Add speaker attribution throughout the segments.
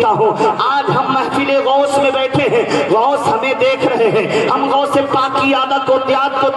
Speaker 1: دیکھتا ہوں آج ہم محفل غوث میں بیٹھے ہیں، غوث ہمیں دیکھ رہے ہیں، ہم غوث پاک کی یاد کو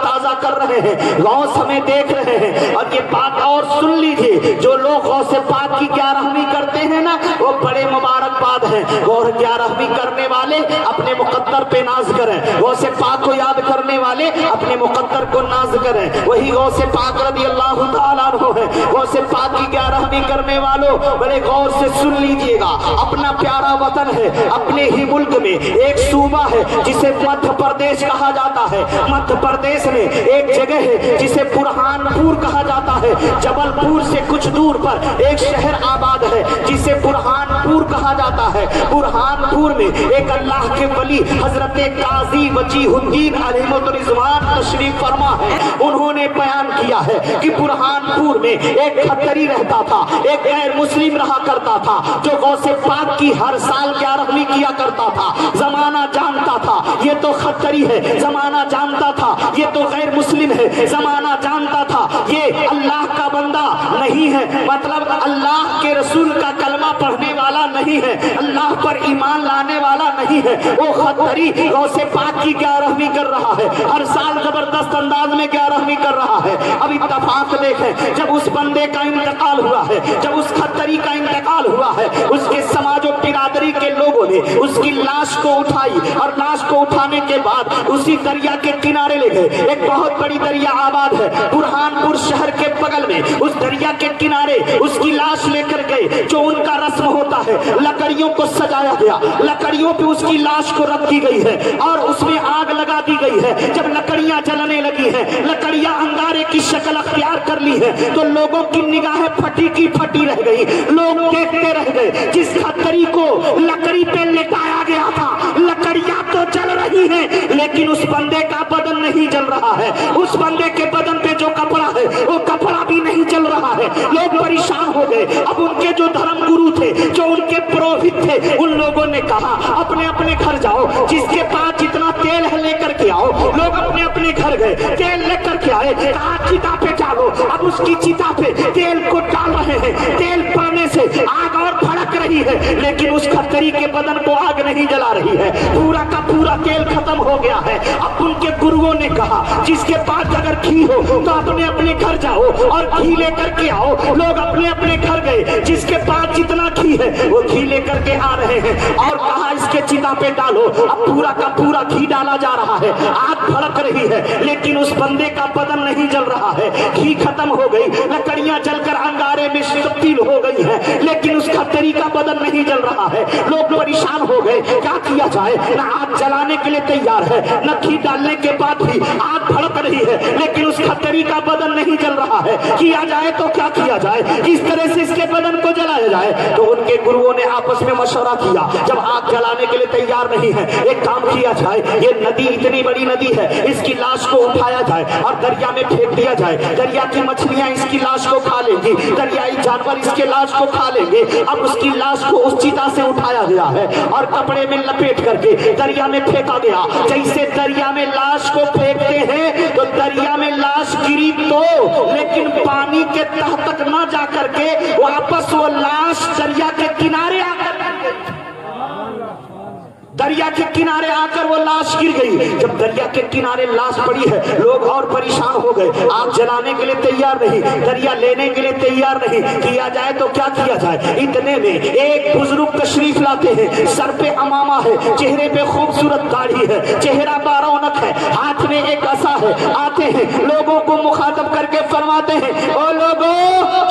Speaker 1: تازہ کر رہے ہیں، غوث ہمیں دیکھ رہے ہیں۔ اور یہ بات اور سن لیجئے، جو لوگ غوث پاک کی گیارہویں کرتے ہیں نا وہ بڑے مبارکباد ہیں، اور گیارہویں کرنے والے اپنے مقدر پہ ناز کریں، غوث پاک کو یاد کرنے والے اپنے مقدر کو ناز کریں، وہی غوث پاک رضی اللہ تعالیٰ عنہ ہے۔ غوث پاک کی گیارہویں کرنے والوں بڑے غور سے سن لیجئے گا، اپنا پیارا وطن ہے، اپنے ہی ملک میں ایک صوبہ ہے جسے مدھیہ پردیش کہا جاتا ہے، مدھیہ پردیش میں ایک جگہ ہے جسے برہان پور کہا جاتا ہے، جبل پور سے کچھ دور پر ایک شہر آباد ہے جسے برہان پور کہا جاتا ہے۔ برہان پور میں ایک اللہ کے ولی حضرت قاضی وجیہ الدین علیہ الرضوان تشریف فرما ہے، انہوں نے بیان کیا ہے کہ برہان پور میں ایک کھتری رہتا تھا، ایک غیر مسلم رہا کرتا تھا جو غوث پاک کی ہر سال گیارہویں کیا کرتا تھا۔ زمانہ جانتا تھا یہ تو کھتری ہے، زمانہ جانتا تھا یہ تو غیر مسلم ہے، زمانہ جانتا تھا یہ اللہ کا بندہ نہیں ہے، مطلب اللہ کے رسول کا کلمہ پڑھنے والا نہیں ہے، اللہ پر ایمان لانے والا نہیں ہے۔ وہ کھتری غوث پاک کی گیارہویں کر رہا ہے، ہر سال زبردست انداز میں گیارہویں کر رہا ہے۔ اب اتفاق دیکھیں، جب اس بندے کا انتقال ہوا ہے، جب اس کھتری کا انتقال ہوا ہے، اس کے سماج و برادری کے لوگوں نے اس کی لاش کو اٹھائی، اور لاش کو اٹھانے کے بعد اسی دریا کے کنارے لے گئے۔ ایک بہت بڑی دریا آباد ہے برہان پور شہر کے بغل میں، اس دریا کے کنارے اس کی لاش لے کر گئے۔ جو ان کا رسم ہوتا ہے، لکڑیوں کو سجایا گیا، لکڑیوں پہ اس کی لاش کو رکھ دی گئی ہے اور اس میں آگ لگا دی گئی ہے۔ جب لکڑیاں جلنے لگی ہیں، لکڑیاں انگارے کی شکل اختیار کر لی ہے، تو لوگوں کی نگاہیں پھٹی کی پھٹی رہ گئی، لوگ دیکھتے رہ گئے۔ جس کھتری کو لکڑی پہ لٹایا گیا تھا، لکڑیاں تو جل رہی ہیں لیکن اس بندے کا بدن نہیں جل رہا ہے، اس بندے کے بدن پہ جو کپڑا ہے وہ کپڑا بھی نہیں جل رہا ہے۔ لوگ پریشان ہو گئے۔ اب ان کے جو دھرم گرو تھے، جو ان کے پروہت تھے، ان لوگوں نے کہا اپنے اپنے گھر جاؤ، جس کے پاس جتنا تیل ہے لے کر کے آؤ۔ لوگ اپنے اپنے گھر گئے، تیل لے کر کے آئے، کہا چتا پہ ڈالو۔ اب اس کی چتا پہ تیل کو ڈال رہے ہیں، تیل پڑنے سے آگ اور بھڑک رہی ہے لیکن اس کھتری کے بدن کو آگ نہیں جلا رہی ہے، پورا کا پورا تیل ختم ہو گیا ہے۔ اب ان کے گروؤں نے کہا جس کے پاس اگر گھی ہو تو اپنے اپنے گھر جاؤ اور گھی لے کر کے آؤ۔ لوگ اپنے اپنے گھر گئے، جس کے پاس جتنا گھی ہے وہ گھی لے کر کے آ رہے ہیں، اور کہا اس کے چتا پہ ڈالو۔ اب پورا کا پورا گھی ڈالا جا رہا ہے، آگ بھڑک رہی ہے لیکن اس بندے کا بدن نہیں جل رہا ہے، گھی ختم ہو گئی، لکڑیاں جل کر انگارے میں تبدیل ہو گئی ہیں لیکن اس کھتری کا بدن نہیں جل رہا ہے۔ لوگ پریشان ہو گئے، کیا کیا جائے؟ نہ آگ جلانے کے لیے تیار ہے، نہ گھی ڈالنے کے بعد بھی آگ بھڑک رہی ہے لیکن اس کھتری کا بدن نہیں جل رہا ہے۔ کیا جائے تو کیا کیا جائے، کس طرح سے اس کے بدن کو جلایا جائے؟ تو ان کے گروؤں نے آپس میں مشورہ کیا، جب آگ جلانے کے لیے تیار نہیں ہے ایک کام کیا جائے، یہ ندی اتنی بڑی ندی ہے، اس کی لاش کو اٹھایا جائے اور دریا میں پھینک دیا جائے۔ دریا کی مچھلیاں اس کی لاش کو کھا لیں گی، دریائی جانور اس کے لاش کو کھا لیں گے۔ اب اس کی لاش کو اس چتا سے اٹھایا گیا ہے اور کپڑے میں لپیٹ کر کے دریا میں پھینکا گیا۔ جیسے دریا میں لاش کو پھینکتے ہیں تو دریا میں لاش گری تو لیکن پانی کے تہ تک نہ جا کر کے واپس وہ لاش دریا کے کنارے آ کر دریا کے کنارے آ کر وہ لاش گر گئی۔ جب دریا کے کنارے لاش پڑی ہے لوگ اور پریشان ہو گئے، آگ جلانے کے لیے تیار نہیں، دریا لینے کے لیے تیار نہیں، کیا جائے تو کیا کیا جائے؟ اتنے میں ایک بزرگ تشریف لاتے ہیں، سر پہ امامہ ہے، چہرے پہ خوبصورت داڑھی ہے، چہرہ بارونق ہے، ہاتھ میں ایک عصا ہے، آتے ہیں لوگوں کو مخاطب کر کے فرماتے ہیں، او لوگوں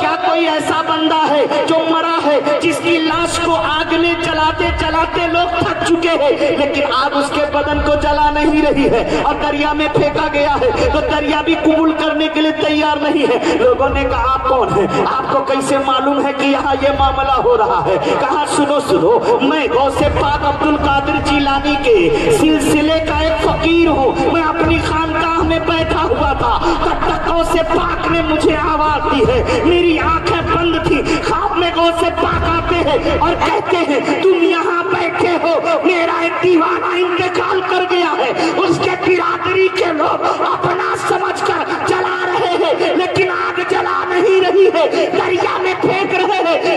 Speaker 1: کیا کوئی ایسا بندہ ہے جو مرا ہے جس کی لاش کو آگ میں جلاتے جلاتے لوگ تھک چکے لیکن آگ اس کے بدن کو جلا نہیں رہی ہے اور دریا میں پھینکا گیا ہے تو دریا بھی قبول کرنے کے لیے تیار نہیں ہے۔ لوگوں نے کہا آپ کون ہیں؟ آپ کو کیسے معلوم ہے کہ یہاں یہ معاملہ ہو رہا ہے؟ کہا سنو سنو، میں غوث پاک عبد القادر جیلانی کے سلسلے کا ایک فقیر ہوں، میں اپنی خانقاہ میں بیٹھا ہوا تھا، تب تک غوث پاک نے مجھے آواز دی ہے، میری آنکھیں بند تھی، خواب میں غوث پاک آتے ہیں اور کہتے ہیں تم یہاں بیٹھے ہو، میرا ایک دیوانہ انتقال کر گیا ہے، اس کے برادری کے لوگ اپنا سمجھ کر جلا رہے ہیں لیکن آگ جلا نہیں رہی ہے، دریا میں پھینک رہے ہیں،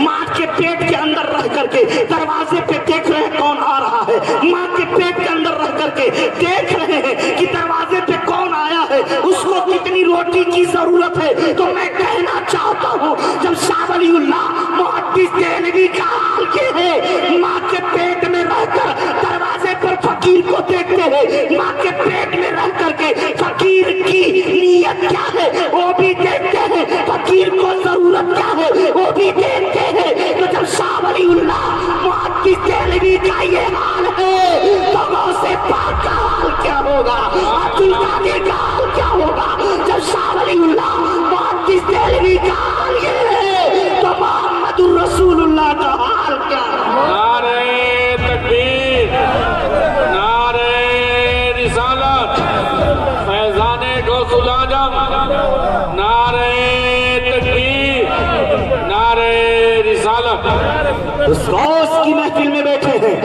Speaker 1: ماں کے پیٹ کے اندر رہ کر کے دروازے پہ دیکھ رہے ہیں کون آ رہا ہے، ماں کے پیٹ کے اندر رہ کر کے دیکھ رہے ہیں کہ دروازے پہ کون آیا ہے، اس کو کتنی روٹی کی ضرورت ہے۔ تو میں کہنا چاہتا ہوں جب شاہ ولی اللہ محدث دہلوی کا حال یہ ہے، ماں کے پیٹ میں رہ کر دروازے پر فقیر کو دیکھتے ہیں، ماں کے پیٹ میں رہ کر کے فقیر کی نیت کیا ہے وہ بھی دیکھتے ہیں، فقیر کو ضرورت کیا ہے وہ بھی دیکھتے ہیں۔ تو جب شاہ ولی اللہ محدث دہلوی کا یہ حال ہے تو غوث پاک کا حال کیا ہوگا، عبد القادر کا حال کیا ہوگا؟ جب شاہ ولی اللہ محدث دہلوی کا حال یہ ہے تو محمد الرسول اللہ کا حال کیا ہے؟
Speaker 2: نعرہ تکبیر، نعرہ رسالت، فیضان غوث العظم، نعرہ تکبیر، نعرہ رسالت۔
Speaker 1: اس غوث کی محفل میں بیٹھے ہیں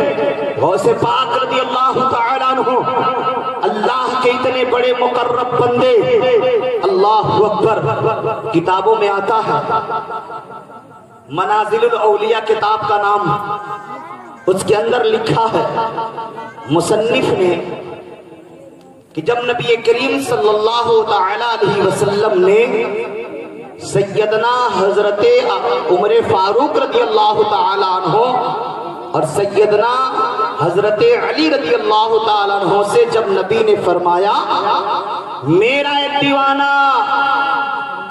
Speaker 1: غوث پاک رضی اللہ تعالیٰ عنہ، اللہ کے اتنے بڑے مقرب بندے، اللہ اکبر۔ کتابوں میں آتا ہے منازل الاولیاء کتاب کا نام، اس کے اندر لکھا ہے مصنف نے کہ جب نبی کریم صلی اللہ تعالیٰ علیہ وسلم نے سیدنا حضرت عمر فاروق رضی اللہ تعالیٰ عنہ اور سیدنا حضرت علی رضی اللہ تعالیٰ عنہ سے جب نبی نے فرمایا میرا ایک دیوانہ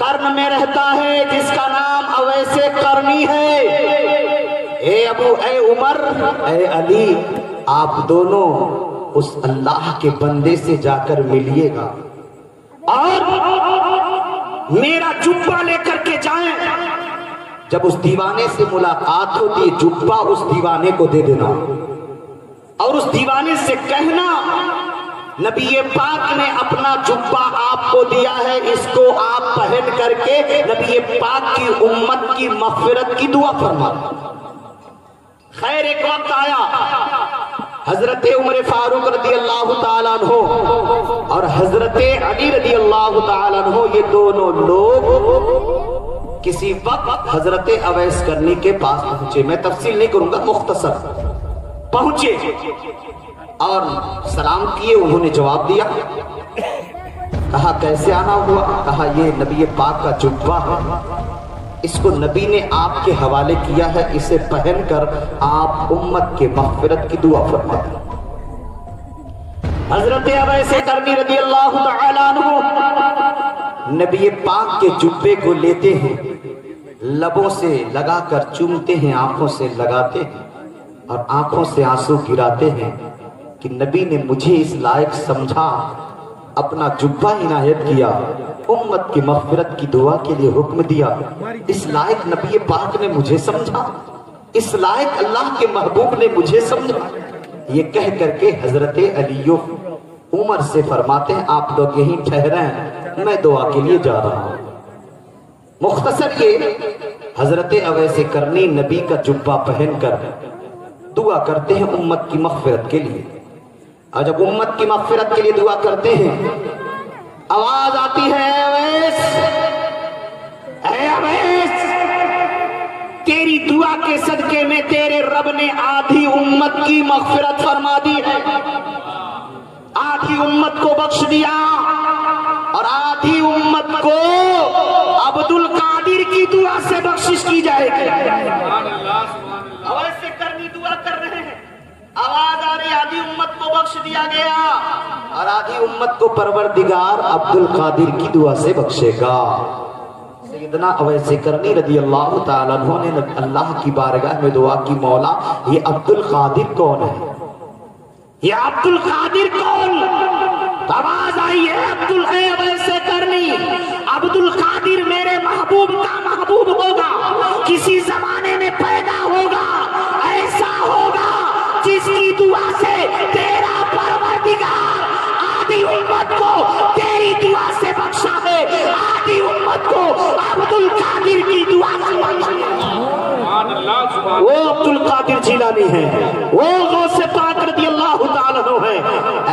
Speaker 1: قرن میں رہتا ہے جس کا نام اویس قرنی ہے، اے عمر، اے علی، آپ دونوں اس اللہ کے بندے سے جا کر ملیے گا اور میرا جبہ لے کر کے جائیں۔ جب اس دیوانے سے ملاقات ہوتی ہے جبہ اس دیوانے کو دے دینا اور اس دیوانے سے کہنا نبی پاک نے اپنا جبہ آپ کو دیا ہے، اس کو آپ پہن کر کے نبی پاک کی امت کی مغفرت کی دعا فرما۔ خیر ایک وقت آیا حضرت عمر فاروق رضی اللہ تعالیٰ عنہ اور حضرت علی رضی اللہ تعالیٰ عنہ، یہ دونوں لوگ کسی وقت حضرت اویس قرنی کے پاس پہنچے۔ میں تفصیل نہیں کروں گا، مختصر پہنچے اور سلام کیے، انہوں نے جواب دیا، کہا کیسے آنا ہوا؟ کہا یہ نبی پاک کا جبہ ہے، اس کو نبی نے آپ کے حوالے کیا ہے، اسے پہن کر آپ امت کے مغفرت کی دعا فرمائیں۔ حضرت اویس قرنی رضی اللہ تعالیٰ عنہ نبی پاک کے جبے کو لیتے ہیں، لبوں سے لگا کر چومتے ہیں، آنکھوں سے لگاتے ہیں اور آنکھوں سے آنسو گراتے ہیں کہ نبی نے مجھے اس لائق سمجھا، اپنا جبہ عنایت کیا، امت کی مغفرت کی دعا کے لیے حکم دیا، اس لائق نبی پاک نے مجھے سمجھا، اس لائق اللہ کے محبوب نے مجھے سمجھا۔ یہ کہہ کر کے حضرت علی عمر سے فرماتے ہیں آپ لوگ یہیں ٹھہریں، میں دعا کے لیے جا رہا ہوں۔ مختصر یہ حضرت اویس قرنی نبی کا جبہ پہن کر دعا کرتے ہیں امت کی مغفرت کے لیے، اور جب امت کی مغفرت کے لیے دعا کرتے ہیں آواز آتی ہے اے اویس، تیری دعا کے صدقے میں تیرے رب نے آدھی امت کی مغفرت فرما دی ہے، آدھی امت کو بخش دیا اور آدھی امت کو عبد القادر کی دعا سے بخشش کی جائے گی۔ اویس قرنی دعا کر رہے ہیں، آواز آ رہی، آدھی امت کو بخش دیا گیا اور آدھی امت کو پروردگار عبد القادر کی دعا سے بخشے گا۔ سیدنا اویس قرنی رضی اللہ تعالیٰ عنہ نے اللہ کی بارگاہ میں دعا کی، مولا یہ عبد القادر کون ہے؟ یہ عبد القادر کون؟ آواز آئی ہے اویس قرنی، عبد القادر میرے محبوب کا محبوب ہوگا، کسی زمانے میں پیدا ہوگا، ایسا ہوگا جس کی دعا سے تیرا پروردگار آدھی امت کو تیری دعا سے بخشا ہے، آدھی امت کو عبد القادر کی دعا سے بخشا ہے۔ وہ عبد القادر جیلانی ہے، وہ غوث پاک رضی اللہ تعالیٰ عنہ ہے۔